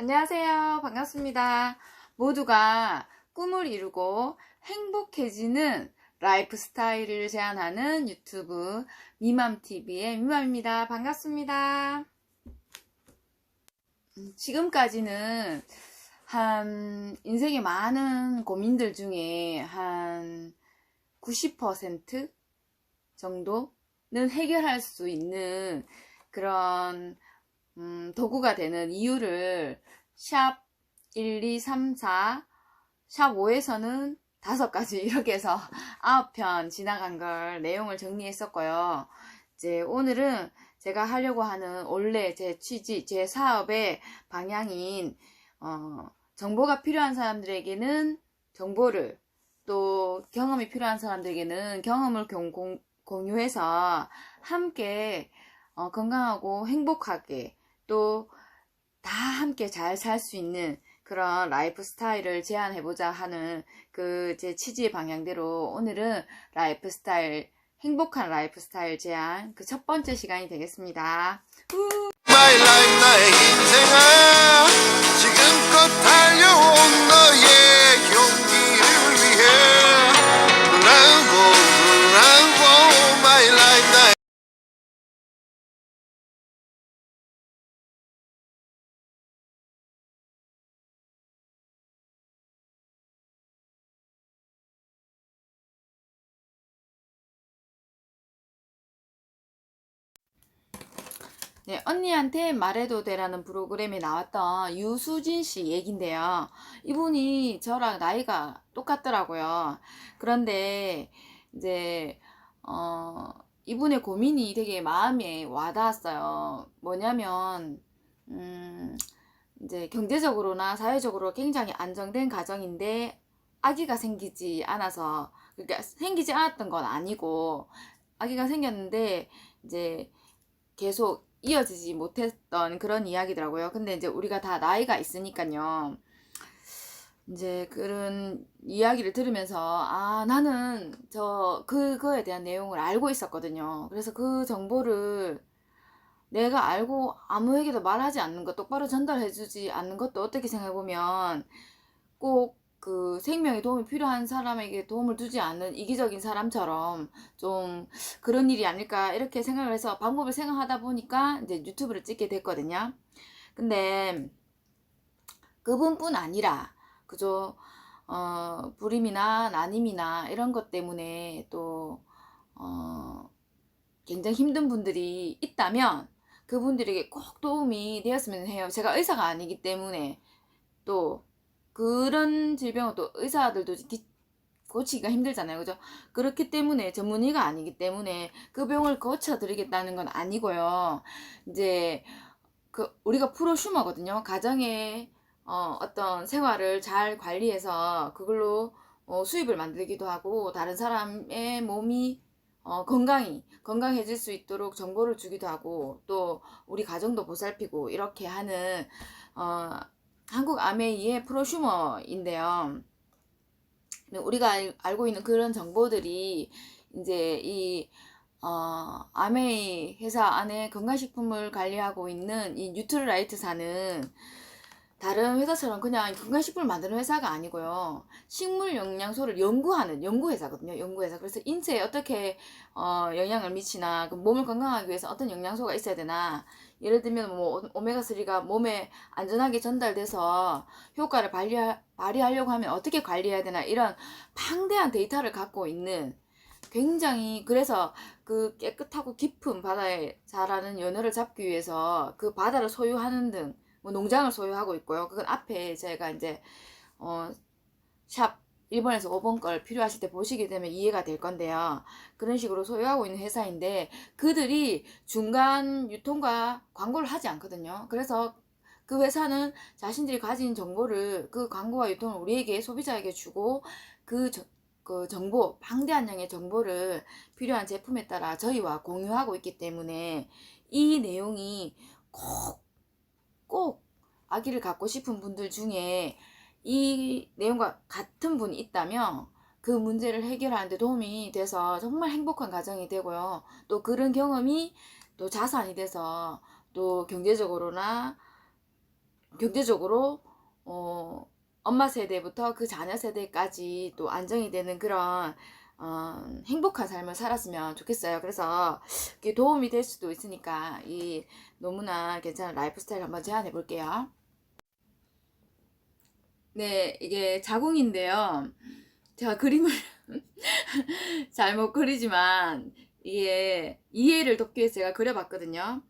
안녕하세요. 반갑습니다. 모두가 꿈을 이루고 행복해지는 라이프 스타일을 제안하는 유튜브 미맘TV의 미맘입니다. 반갑습니다. 지금까지는 한 인생의 많은 고민들 중에 한 90% 정도는 해결할 수 있는 그런 도구가 되는 이유를 샵 1, 2, 3, 4, 샵 5에서는 5가지 이렇게 해서 9편 지나간 걸 내용을 정리했었고요. 이제 오늘은 제가 하려고 하는 원래 제 취지, 제 사업의 방향인 정보가 필요한 사람들에게는 정보를, 또 경험이 필요한 사람들에게는 경험을 공유해서 함께 건강하고 행복하게 또 다 함께 잘 살 수 있는 그런 라이프 스타일을 제안해보자 하는 그 제 취지의 방향대로 오늘은 라이프 스타일, 행복한 라이프 스타일 제안 그 첫 번째 시간이 되겠습니다. My life 나의 인생아 지금껏 달려온 너의 용기를 위해 Bravo Bravo My life 나의 네, 언니한테 말해도 돼라는 프로그램에 나왔던 유수진 씨 얘긴데요. 이분이 저랑 나이가 똑같더라고요. 그런데 이제 이분의 고민이 되게 마음에 와닿았어요. 뭐냐면 이제 경제적으로나 사회적으로 굉장히 안정된 가정인데 아기가 생기지 않아서, 그러니까 생기지 않았던 건 아니고 아기가 생겼는데 이제 계속 이어지지 못했던 그런 이야기더라고요. 근데 이제 우리가 다 나이가 있으니까요. 이제 그런 이야기를 들으면서 나는 그거에 대한 내용을 알고 있었거든요. 그래서 그 정보를 내가 알고 아무에게도 말하지 않는 것, 똑바로 전달해주지 않는 것도 어떻게 생각해보면 꼭 그 생명에 도움이 필요한 사람에게 도움을 주지 않는 이기적인 사람처럼 좀 그런 일이 아닐까 이렇게 생각을 해서 방법을 생각하다 보니까 이제 유튜브를 찍게 됐거든요. 근데 그분뿐 아니라 그저 불임이나 난임이나 이런 것 때문에 또 굉장히 힘든 분들이 있다면 그분들에게 꼭 도움이 되었으면 해요. 제가 의사가 아니기 때문에 또 그런 질병은 또 의사들도 고치기가 힘들잖아요. 그죠? 그렇기 때문에 전문의가 아니기 때문에 그 병을 고쳐드리겠다는 건 아니고요. 이제 우리가 프로슈머거든요. 가정의 어떤 생활을 잘 관리해서 그걸로 수입을 만들기도 하고 다른 사람의 몸이 건강해질 수 있도록 정보를 주기도 하고 또 우리 가정도 보살피고 이렇게 하는 한국 아메이의 프로슈머인데요. 우리가 알고 있는 그런 정보들이 이제 이 아메이 회사 안에 건강식품을 관리하고 있는 이 뉴트럴라이트사는 다른 회사처럼 그냥 건강식품을 만드는 회사가 아니고요. 식물 영양소를 연구하는 연구회사거든요. 연구회사. 그래서 인체에 어떻게 영향을 미치나, 그 몸을 건강하기 위해서 어떤 영양소가 있어야 되나. 예를 들면 뭐 오메가3가 몸에 안전하게 전달돼서 효과를 발휘하려고 하면 어떻게 관리해야 되나, 이런 방대한 데이터를 갖고 있는, 굉장히, 그래서 그 깨끗하고 깊은 바다에 자라는 연어를 잡기 위해서 그 바다를 소유하는 등 뭐 농장을 소유하고 있고요. 그건 앞에 제가 이제 샵 1번에서 5번 걸 필요하실 때 보시게 되면 이해가 될 건데요. 그런 식으로 소유하고 있는 회사인데 그들이 중간 유통과 광고를 하지 않거든요. 그래서 그 회사는 자신들이 가진 정보를, 그 광고와 유통을 우리에게, 소비자에게 주고 그 정보, 방대한 양의 정보를 필요한 제품에 따라 저희와 공유하고 있기 때문에 이 내용이 꼭 아기를 갖고 싶은 분들 중에 이 내용과 같은 분이 있다면 그 문제를 해결하는 데 도움이 돼서 정말 행복한 가정이 되고요. 또 그런 경험이 또 자산이 돼서 또 경제적으로나 경제적으로 엄마 세대부터 그 자녀 세대까지 또 안정이 되는 그런 행복한 삶을 살았으면 좋겠어요. 그래서 이게 도움이 될 수도 있으니까 이 너무나 괜찮은 라이프 스타일 한번 제안해 볼게요. 네, 이게 자궁인데요. 제가 그림을 잘못 그리지만 이게 이해를 돕기 위해서 제가 그려봤거든요.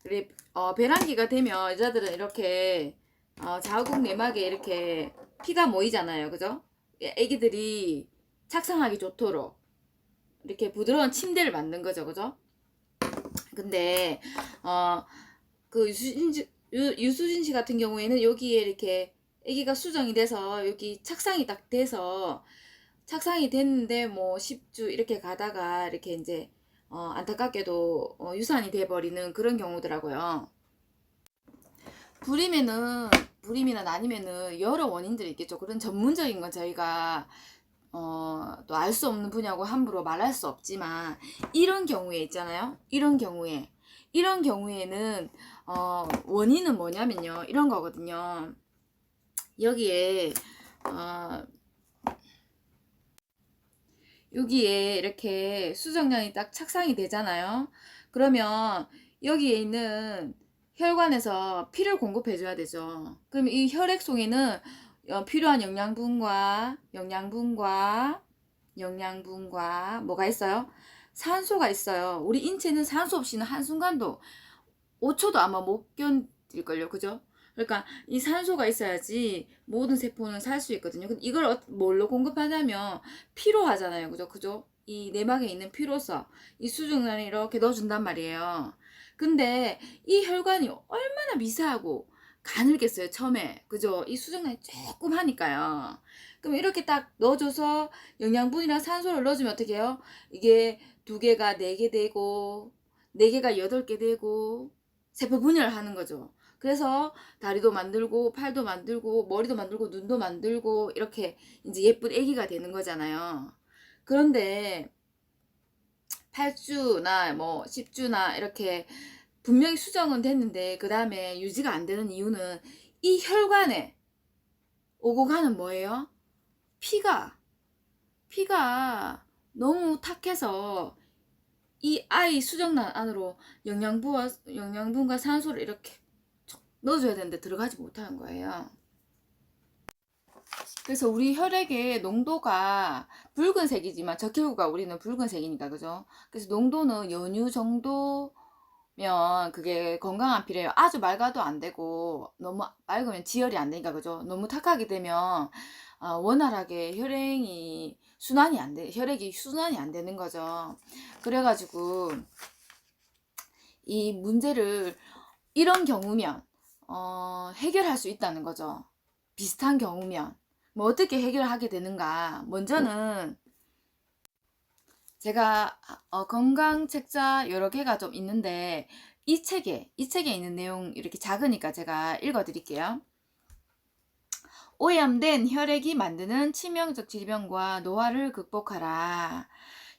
그래, 배란기가 되면 여자들은 이렇게 자궁 내막에 이렇게 피가 모이잖아요. 그죠? 애기들이 착상하기 좋도록 이렇게 부드러운 침대를 만든 거죠. 그죠? 근데 그 유수진 씨 같은 경우에는 여기에 이렇게 아기가 수정이 돼서 여기 착상이 딱 돼서 착상이 됐는데 뭐 10주 이렇게 가다가 이렇게 이제 안타깝게도 유산이 돼버리는 그런 경우더라고요. 불임이나 아니면은 여러 원인들이 있겠죠. 그런 전문적인 건 저희가 또 알 수 없는 분야고 함부로 말할 수 없지만 이런 경우에 있잖아요. 이런 경우에는 원인은 뭐냐면요. 이런 거거든요. 여기에 여기에 이렇게 수정란이 딱 착상이 되잖아요. 그러면 여기에 있는 혈관에서 피를 공급해 줘야 되죠. 그럼 이 혈액 속에는 필요한 영양분과 뭐가 있어요? 산소가 있어요. 우리 인체는 산소 없이는 한순간도 5초도 아마 못 견딜걸요. 그죠? 그러니까 이 산소가 있어야지 모든 세포는 살 수 있거든요. 근데 이걸 뭘로 공급하냐면 피로 하잖아요. 그죠? 그죠? 이 내막에 있는 피로서 이 수증란을 이렇게 넣어준단 말이에요. 근데 이 혈관이 얼마나 미세하고 가늘겠어요. 처음에. 그죠? 이 수증란이 조금 하니까요. 그럼 이렇게 딱 넣어줘서 영양분이랑 산소를 넣어주면 어떻게 해요? 이게 2개가 4개 되고 4개가 8개 되고 세포 분열을 하는 거죠. 그래서 다리도 만들고 팔도 만들고 머리도 만들고 눈도 만들고 이렇게 이제 예쁜 아기가 되는 거잖아요. 그런데 8주나 뭐 10주나 이렇게 분명히 수정은 됐는데 그 다음에 유지가 안 되는 이유는 이 혈관에 오고 가는 뭐예요? 피가 너무 탁해서 이 아이 수정란 안으로 영양분과 산소를 이렇게 넣어줘야 되는데 들어가지 못하는 거예요. 그래서 우리 혈액의 농도가 붉은색이지만 적혈구가 우리는 붉은색이니까 그죠? 그래서 농도는 연유 정도면 그게 건강한 피래요. 아주 맑아도 안 되고 너무 맑으면 지혈이 안 되니까 그죠? 너무 탁하게 되면 원활하게 혈액이 순환이 안 되는 거죠. 그래가지고 이 문제를 이런 경우면 해결할 수 있다는 거죠. 비슷한 경우면 뭐 어떻게 해결하게 되는가. 먼저는 제가 건강 책자 여러 개가 좀 있는데 이 책에 있는 내용 이렇게 작으니까 제가 읽어 드릴게요. 오염된 혈액이 만드는 치명적 질병과 노화를 극복하라.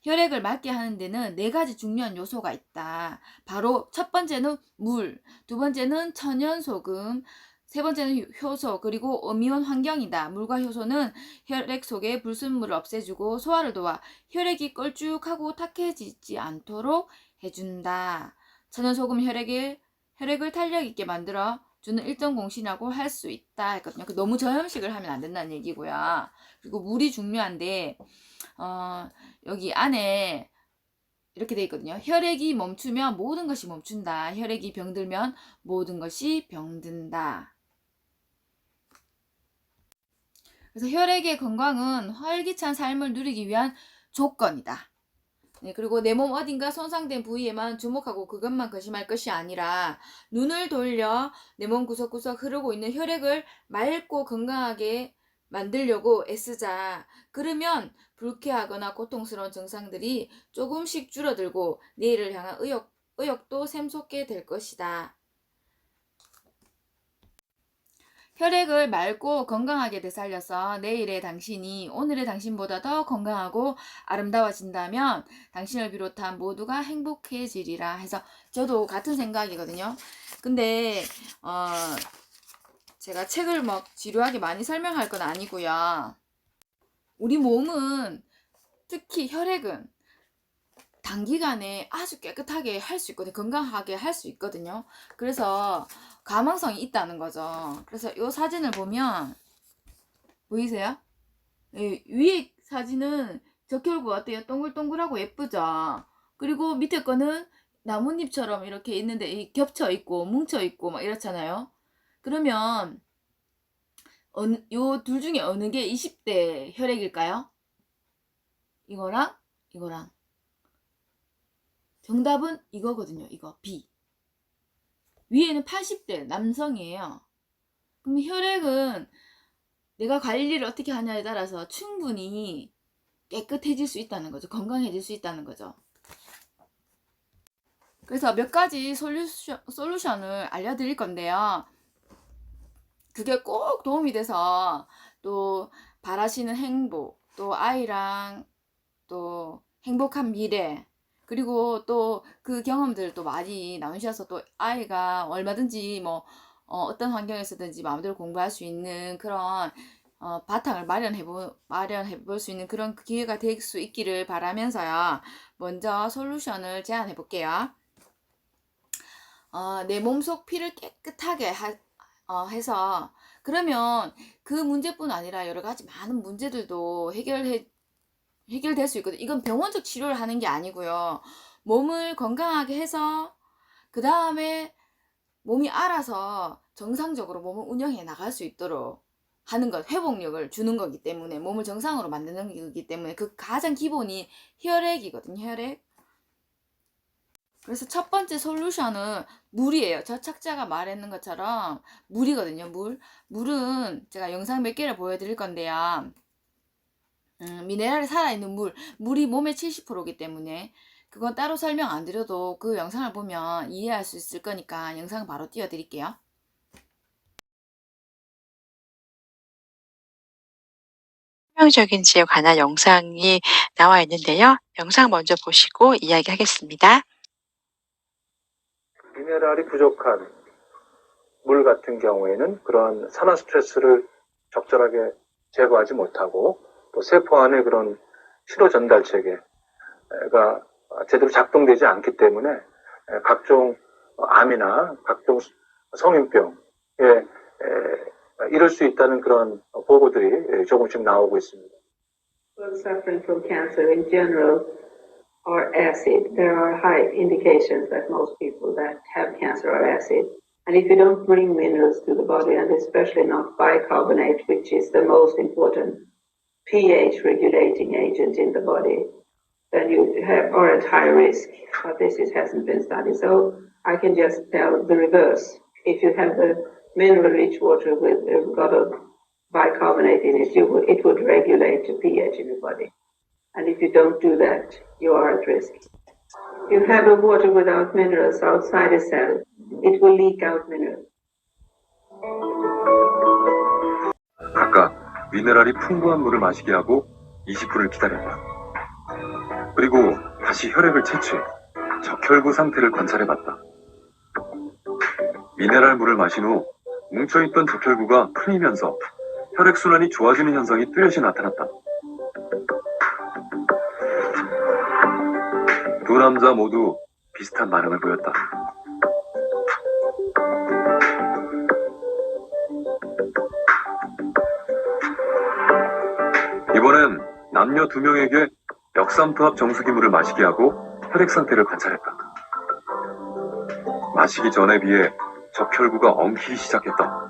혈액을 맑게 하는 데는 4가지 중요한 요소가 있다. 바로 첫 번째는 물, 두 번째는 천연소금, 세 번째는 효소, 그리고 미온 환경이다. 물과 효소는 혈액 속의 불순물을 없애주고 소화를 도와 혈액이 걸쭉하고 탁해지지 않도록 해준다. 천연소금 혈액을 탄력 있게 만들어 주는 1등 공신이라고 할 수 있다 했거든요. 너무 저염식을 하면 안 된다는 얘기고요. 그리고 물이 중요한데 여기 안에 이렇게 돼 있거든요. 혈액이 멈추면 모든 것이 멈춘다. 혈액이 병들면 모든 것이 병든다. 그래서 혈액의 건강은 활기찬 삶을 누리기 위한 조건이다. 네, 그리고 내 몸 어딘가 손상된 부위에만 주목하고 그것만 의심할 것이 아니라 눈을 돌려 내 몸 구석구석 흐르고 있는 혈액을 맑고 건강하게 만들려고 애쓰자. 그러면 불쾌하거나 고통스러운 증상들이 조금씩 줄어들고 내일을 향한 의욕도 샘솟게 될 것이다. 혈액을 맑고 건강하게 되살려서 내일의 당신이 오늘의 당신보다 더 건강하고 아름다워진다면 당신을 비롯한 모두가 행복해지리라 해서 저도 같은 생각이거든요. 근데 제가 책을 막 지루하게 많이 설명할 건 아니고요. 우리 몸은, 특히 혈액은 단기간에 아주 깨끗하게 할 수 있거든요. 건강하게 할 수 있거든요. 그래서 가망성이 있다는 거죠. 그래서 이 사진을 보면 보이세요? 예, 위에 사진은 적혈구 어때요? 동글동글하고 예쁘죠? 그리고 밑에 거는 나뭇잎처럼 이렇게 있는데 겹쳐 있고 뭉쳐 있고 막 이렇잖아요. 그러면 요 둘 중에 어느 게 20대 혈액일까요? 이거랑 이거랑. 정답은 이거거든요. 이거 B. 위에는 80대 남성이에요. 그럼 혈액은 내가 관리를 어떻게 하냐에 따라서 충분히 깨끗해질 수 있다는 거죠. 건강해질 수 있다는 거죠. 그래서 몇 가지 솔루션을 알려드릴 건데요. 그게 꼭 도움이 돼서 또 바라시는 행복, 또 아이랑 또 행복한 미래, 그리고 또 그 경험들을 또 많이 나누셔서 또 아이가 얼마든지 뭐 어떤 환경에서든지 마음대로 공부할 수 있는 그런 바탕을 마련해 볼 수 있는 그런 기회가 될 수 있기를 바라면서요. 먼저 솔루션을 제안해 볼게요. 내 몸속 피를 깨끗하게 해서, 그러면 그 문제뿐 아니라 여러 가지 많은 문제들도 해결될 수 있거든요. 이건 병원적 치료를 하는 게 아니고요. 몸을 건강하게 해서 그 다음에 몸이 알아서 정상적으로 몸을 운영해 나갈 수 있도록 하는 것, 회복력을 주는 거기 때문에, 몸을 정상으로 만드는 거기 때문에 그 가장 기본이 혈액이거든요. 혈액. 그래서 첫 번째 솔루션은 물이에요. 저 착자가 말했는 것처럼 물이거든요. 물은 제가 영상 몇 개를 보여드릴 건데요. 미네랄이 살아있는 물이 몸의 70%이기 때문에 그건 따로 설명 안 드려도 그 영상을 보면 이해할 수 있을 거니까 영상 바로 띄워드릴게요. 치명적인지에 관한 영상이 나와 있는데요. 영상 먼저 보시고 이야기하겠습니다. 미네랄이 부족한 물 같은 경우에는 그런 산화 스트레스를 적절하게 제거하지 못하고 또 세포 안에 그런 신호 전달 체계가 제대로 작동되지 않기 때문에 각종 암이나 각종 성인병에 이를 수 있다는 그런 보고들이 조금씩 나오고 있습니다. People suffering from cancer in general are acid. There are high indications that most people that have cancer are acid. And if you don't bring minerals to the body, and especially not bicarbonate, which is the most important pH regulating agent in the body, then you are at high risk. But hasn't been studied. So I can just tell the reverse. If you have the mineral-rich water with a lot of bicarbonate in it, it would regulate the pH in the body. And if you don't do that, you are at risk. If you have a water without minerals outside a cell, it will leak out minerals. 각각 미네랄이 풍부한 물을 마시게 하고 20분을 기다렸다. 그리고 다시 혈액을 채취해 적혈구 상태를 관찰해봤다. 미네랄 물을 마신 후 뭉쳐있던 적혈구가 풀리면서 혈액순환이 좋아지는 현상이 뚜렷이 나타났다. 두 남자 모두 비슷한 반응을 보였다. 이번엔 남녀 2명에게 역삼투압 정수기물을 마시게 하고 혈액 상태를 관찰했다. 마시기 전에 비해 적혈구가 엉키기 시작했다.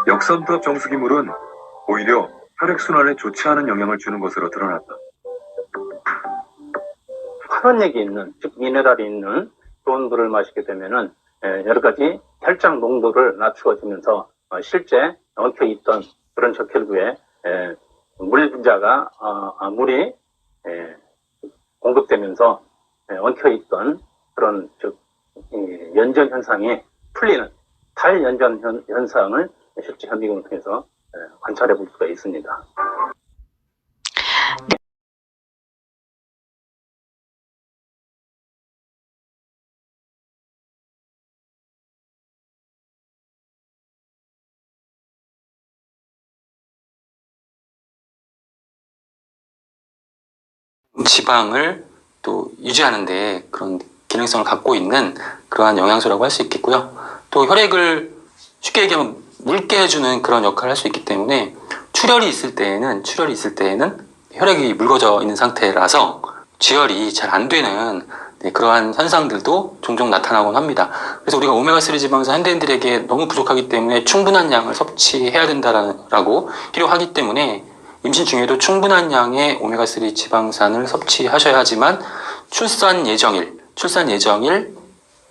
역삼투압 정수기물은 오히려 혈액순환에 좋지 않은 영향을 주는 것으로 드러났다. 활원액이 있는, 즉 미네랄이 있는 좋은 물을 마시게 되면은 여러 가지 혈장 농도를 낮추어지면서 실제 엉켜 있던 그런 적혈구에 물이 공급되면서 엉켜 있던 그런 연전 현상이 풀리는 탈연전 현상을 실제 현미경을 통해서 관찰해 볼 수가 있습니다. 지방을 또 유지하는데 그런 기능성을 갖고 있는 그러한 영양소라고 할 수 있겠고요. 또 혈액을 쉽게 얘기하면 묽게 해주는 그런 역할을 할 수 있기 때문에 출혈이 있을 때에는 혈액이 묽어져 있는 상태라서 지혈이 잘 안 되는 그러한 현상들도 종종 나타나곤 합니다. 그래서 우리가 오메가3 지방산 현대인들에게 너무 부족하기 때문에 충분한 양을 섭취해야 된다라고 필요하기 때문에 임신 중에도 충분한 양의 오메가3 지방산을 섭취하셔야 하지만 출산 예정일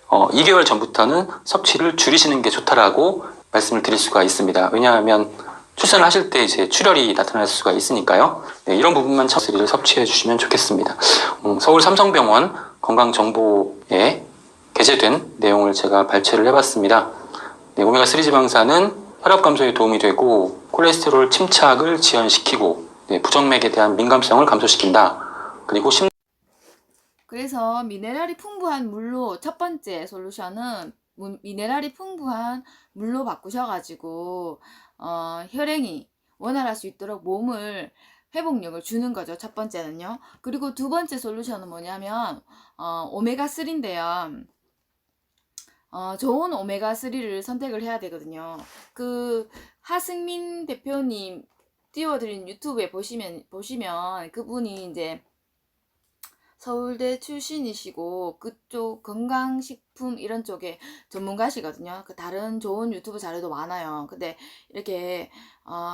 2개월 전부터는 섭취를 줄이시는 게 좋다라고 말씀을 드릴 수가 있습니다. 왜냐하면 출산을 하실 때 이제 출혈이 나타날 수가 있으니까요. 네, 이런 부분만 오메가3를 섭취해 주시면 좋겠습니다. 서울 삼성병원 건강정보에 게재된 내용을 제가 발췌를 해봤습니다. 네, 오메가3 지방산은 혈압 감소에 도움이 되고 콜레스테롤 침착을 지연시키고 부정맥에 대한 민감성을 감소시킨다. 그리고 그래서 미네랄이 풍부한 물로 첫 번째 솔루션은 미네랄이 풍부한 물로 바꾸셔가지고 혈행이 원활할 수 있도록 몸을 회복력을 주는 거죠. 첫 번째는요. 그리고 두 번째 솔루션은 뭐냐면 오메가3인데요. 좋은 오메가3를 선택을 해야 되거든요. 그 하승민 대표님 띄워드린 유튜브에 보시면 그분이 이제 서울대 출신이시고 그쪽 건강식품 이런 쪽에 전문가시거든요. 그 다른 좋은 유튜브 자료도 많아요. 근데 이렇게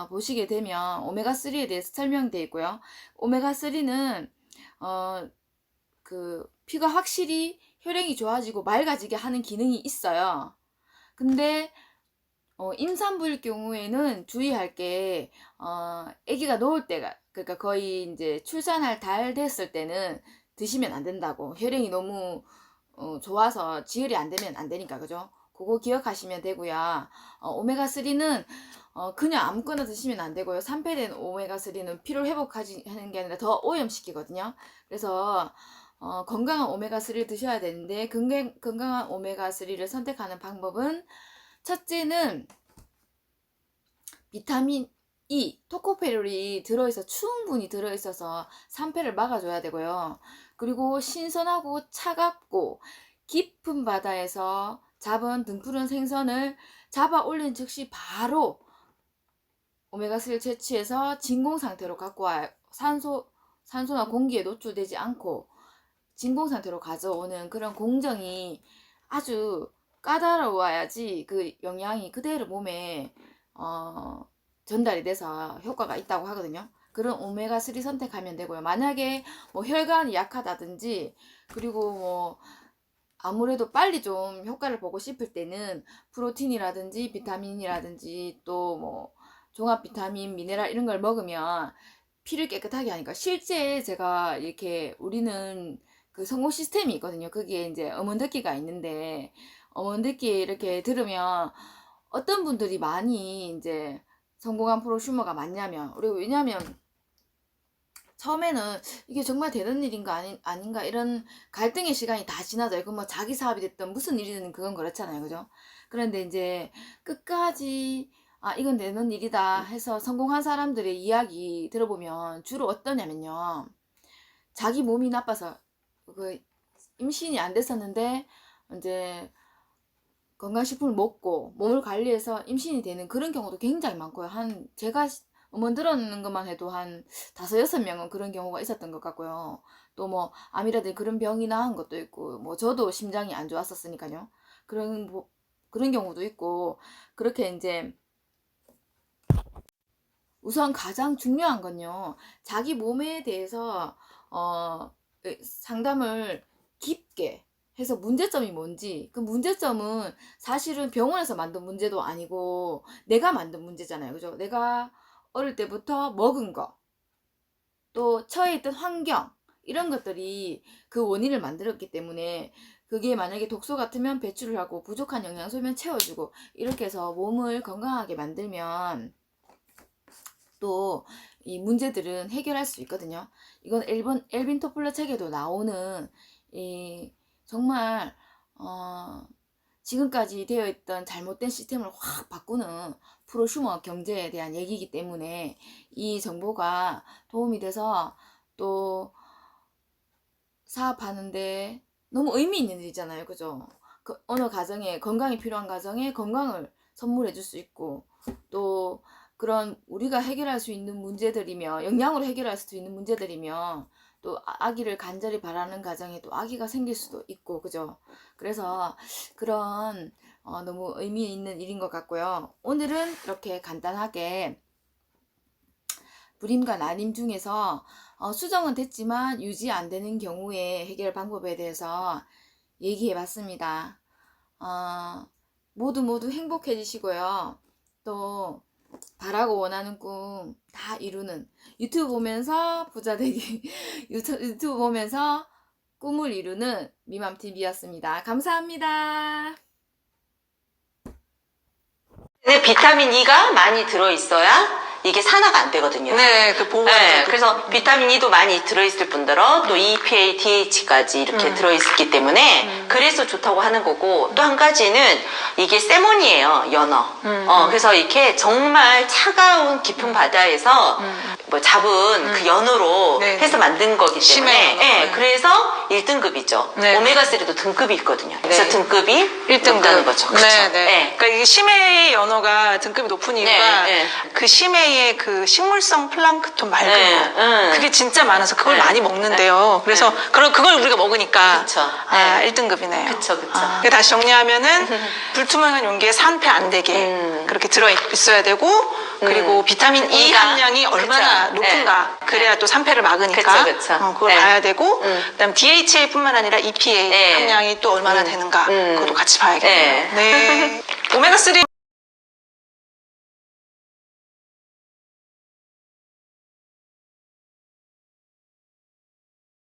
보시게 되면 오메가3에 대해서 설명되어 있고요. 오메가3는 그 피가 확실히 혈행이 좋아지고 맑아지게 하는 기능이 있어요. 근데 임산부일 경우에는 주의할 게 아기가 놓을 때가 그러니까 거의 이제 출산할 달 됐을 때는 드시면 안 된다고. 혈행이 너무 좋아서 지혈이 안 되면 안 되니까, 그죠? 그거 기억하시면 되고요. 오메가3는 그냥 아무거나 드시면 안 되고요. 산패된 오메가3는 피를 회복하는 게 아니라 더 오염시키거든요. 그래서 건강한 오메가3를 드셔야 되는데 건강한 오메가3를 선택하는 방법은 첫째는 비타민 E, 토코페롤이 충분히 들어있어서 산패를 막아줘야 되고요. 그리고 신선하고 차갑고 깊은 바다에서 잡은 등푸른 생선을 잡아 올린 즉시 바로 오메가3를 채취해서 진공 상태로 갖고 와요. 산소나 공기에 노출되지 않고 진공 상태로 가져오는 그런 공정이 아주 까다로워야지 그 영양이 그대로 몸에 전달이 돼서 효과가 있다고 하거든요. 그런 오메가3 선택하면 되고요. 만약에 뭐 혈관이 약하다든지 그리고 뭐 아무래도 빨리 좀 효과를 보고 싶을 때는 프로틴이라든지 비타민이라든지 또 뭐 종합 비타민, 미네랄 이런 걸 먹으면 피를 깨끗하게 하니까 실제 제가 이렇게 우리는 그 성공 시스템이 있거든요. 거기에 이제 어머니듣기가 있는데 어머니듣기 이렇게 들으면 어떤 분들이 많이 이제 성공한 프로슈머가 맞냐면 왜냐면 처음에는 이게 정말 되는 일인가 아닌가 이런 갈등의 시간이 다 지나죠. 그건 뭐 자기 사업이 됐든 무슨 일이든 그건 그렇잖아요. 그죠? 그런데 이제 끝까지 이건 되는 일이다 해서 성공한 사람들의 이야기 들어보면 주로 어떠냐면요. 자기 몸이 나빠서 그 임신이 안 됐었는데 이제 건강식품을 먹고 몸을 관리해서 임신이 되는 그런 경우도 굉장히 많고요. 제가 음원 들었는 것만 해도 한 5-6명은 그런 경우가 있었던 것 같고요. 또 뭐 암이라든지 그런 병이 나은 것도 있고 뭐 저도 심장이 안 좋았었으니까요. 그런 경우도 있고 그렇게 이제 우선 가장 중요한 건요. 자기 몸에 대해서 상담을 깊게 해서 문제점이 뭔지 그 문제점은 사실은 병원에서 만든 문제도 아니고 내가 만든 문제잖아요. 그죠? 내가 어릴 때부터 먹은 거 또 처해 있던 환경 이런 것들이 그 원인을 만들었기 때문에 그게 만약에 독소 같으면 배출을 하고 부족한 영양소면 채워주고 이렇게 해서 몸을 건강하게 만들면 또 이 문제들은 해결할 수 있거든요. 이건 엘빈 토플러 책에도 나오는 정말 지금까지 되어 있던 잘못된 시스템을 확 바꾸는 프로슈머 경제에 대한 얘기이기 때문에 이 정보가 도움이 돼서 또 사업하는데 너무 의미 있는 일이잖아요. 그죠? 그 어느 가정에 건강이 필요한 가정에 건강을 선물해 줄 수 있고 또 그런 우리가 해결할 수 있는 문제들이며 영양으로 해결할 수 있는 문제들이며 또 아기를 간절히 바라는 가정에 또 아기가 생길 수도 있고 그죠? 그래서 그런 너무 의미 있는 일인 것 같고요. 오늘은 이렇게 간단하게 불임과 난임 중에서 수정은 됐지만 유지 안 되는 경우의 해결 방법에 대해서 얘기해 봤습니다. 모두 행복해지시고요. 또 바라고 원하는 꿈 다 이루는 유튜브 보면서 부자 되기 유튜브 보면서 꿈을 이루는 미맘TV였습니다. 감사합니다. 근데 비타민 E가 많이 들어있어야 이게 산화가 안 되거든요. 네, 그 보고. 네, 그래서 비타민 E도 많이 들어있을 뿐더러 또 EPA, DH까지 이렇게 들어있기 때문에 그래서 좋다고 하는 거고 또 한 가지는 이게 세몬이에요, 연어. 그래서 이렇게 정말 차가운 깊은 바다에서 뭐 잡은 그 연어로 네. 해서 만든 거기 때문에 심해 연어. 네, 네. 그래서 1등급이죠. 네. 오메가3도 등급이 있거든요. 그래서 네. 등급이 1등급. 높다는 거죠. 그렇죠? 네, 네. 네. 그러니까 이게 심해의 연어가 등급이 높은 이유가 네, 네. 그 심해의 그 식물성 플랑크톤 맑은 네, 거 그게 진짜 많아서 그걸 네. 많이 먹는데요. 그래서 그걸 우리가 먹으니까 그쵸. 아, 네. 1등급이네요. 그쵸. 다시 정리하면은 불투명한 용기에 산패 안 되게 그렇게 들어 있어야 되고 그리고 비타민 E E가, 함량이 얼마나 그쵸. 높은가 그래야 또 산패를 막으니까 그쵸. 그걸 네. 봐야 되고 그다음 DHA뿐만 아니라 EPA 네. 함량이 또 얼마나 되는가 그것도 같이 봐야겠네요. 네. 네. 오메가3